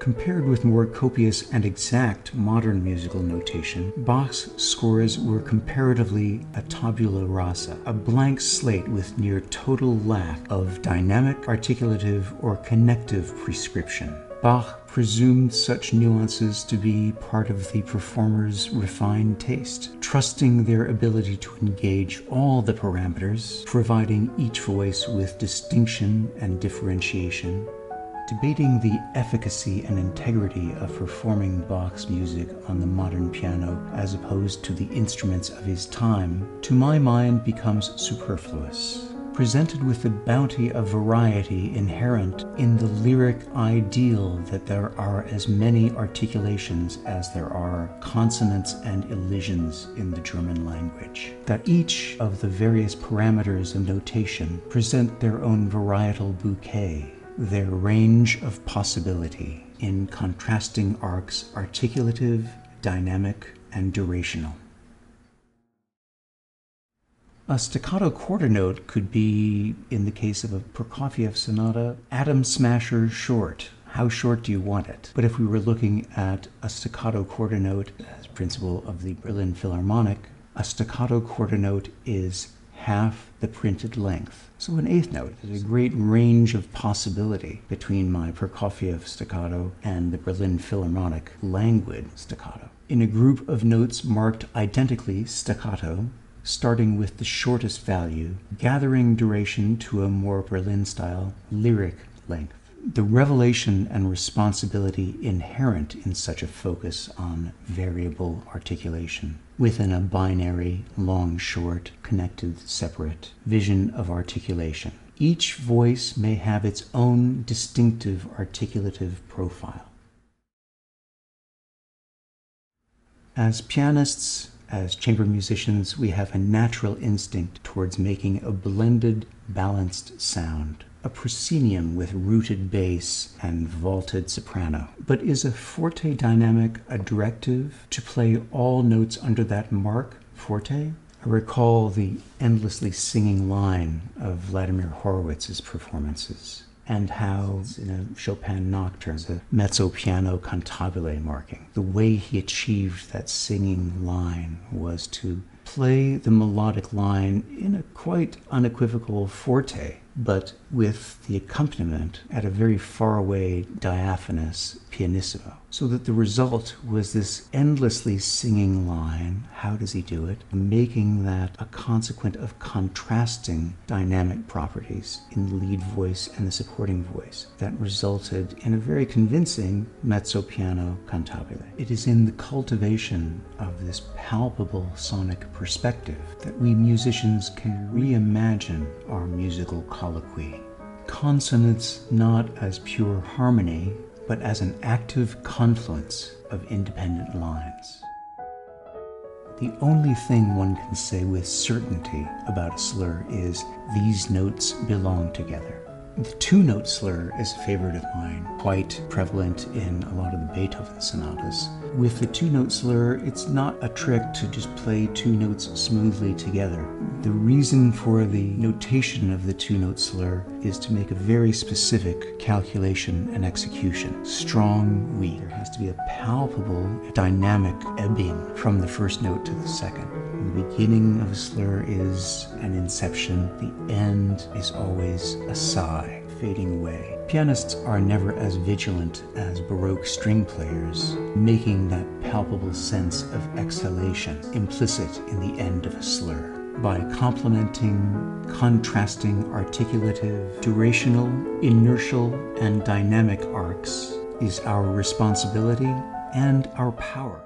Compared with more copious and exact modern musical notation, Bach's scores were comparatively a tabula rasa, a blank slate with near total lack of dynamic, articulative, or connective prescription. Bach presumed such nuances to be part of the performer's refined taste, trusting their ability to engage all the parameters, providing each voice with distinction and differentiation. Debating the efficacy and integrity of performing Bach's music on the modern piano as opposed to the instruments of his time, to my mind becomes superfluous. Presented with the bounty of variety inherent in the lyric ideal that there are as many articulations as there are consonants and elisions in the German language, that each of the various parameters of notation present their own varietal bouquet, their range of possibility in contrasting arcs articulative, dynamic, and durational. A staccato quarter note could be, in the case of a Prokofiev sonata, atom smasher short. How short do you want it? But if we were looking at a staccato quarter note as principle of the Berlin Philharmonic, a staccato quarter note is half the printed length. So an eighth note is a great range of possibility between my Prokofiev staccato and the Berlin Philharmonic languid staccato. In a group of notes marked identically staccato, starting with the shortest value, gathering duration to a more Berlin-style lyric length. The revelation and responsibility inherent in such a focus on variable articulation within a binary, long-short, connected, separate vision of articulation. Each voice may have its own distinctive articulative profile. As pianists, as chamber musicians, we have a natural instinct towards making a blended, balanced sound, a proscenium with rooted bass and vaulted soprano. But is a forte dynamic a directive to play all notes under that mark, forte? I recall the endlessly singing line of Vladimir Horowitz's performances, and how in a Chopin nocturne, the mezzo piano cantabile marking, the way he achieved that singing line was to play the melodic line in a quite unequivocal forte, but with the accompaniment at a very far away diaphanous pianissimo. So that the result was this endlessly singing line. How does he do it? Making that a consequent of contrasting dynamic properties in the lead voice and the supporting voice that resulted in a very convincing mezzo piano cantabile. It is in the cultivation of this palpable sonic perspective that we musicians can reimagine our musical colloquy. Consonants not as pure harmony, but as an active confluence of independent lines. The only thing one can say with certainty about a slur is these notes belong together. The two-note slur is a favorite of mine, quite prevalent in a lot of the Beethoven sonatas. With the two-note slur, it's not a trick to just play two notes smoothly together. The reason for the notation of the two-note slur is to make a very specific calculation and execution. Strong, weak. There has to be a palpable dynamic ebbing from the first note to the second. The beginning of a slur is an inception. The end is always a sigh, fading away. Pianists are never as vigilant as Baroque string players, making that palpable sense of exhalation implicit in the end of a slur. By complementing, contrasting articulative, durational, inertial, and dynamic arcs is our responsibility and our power.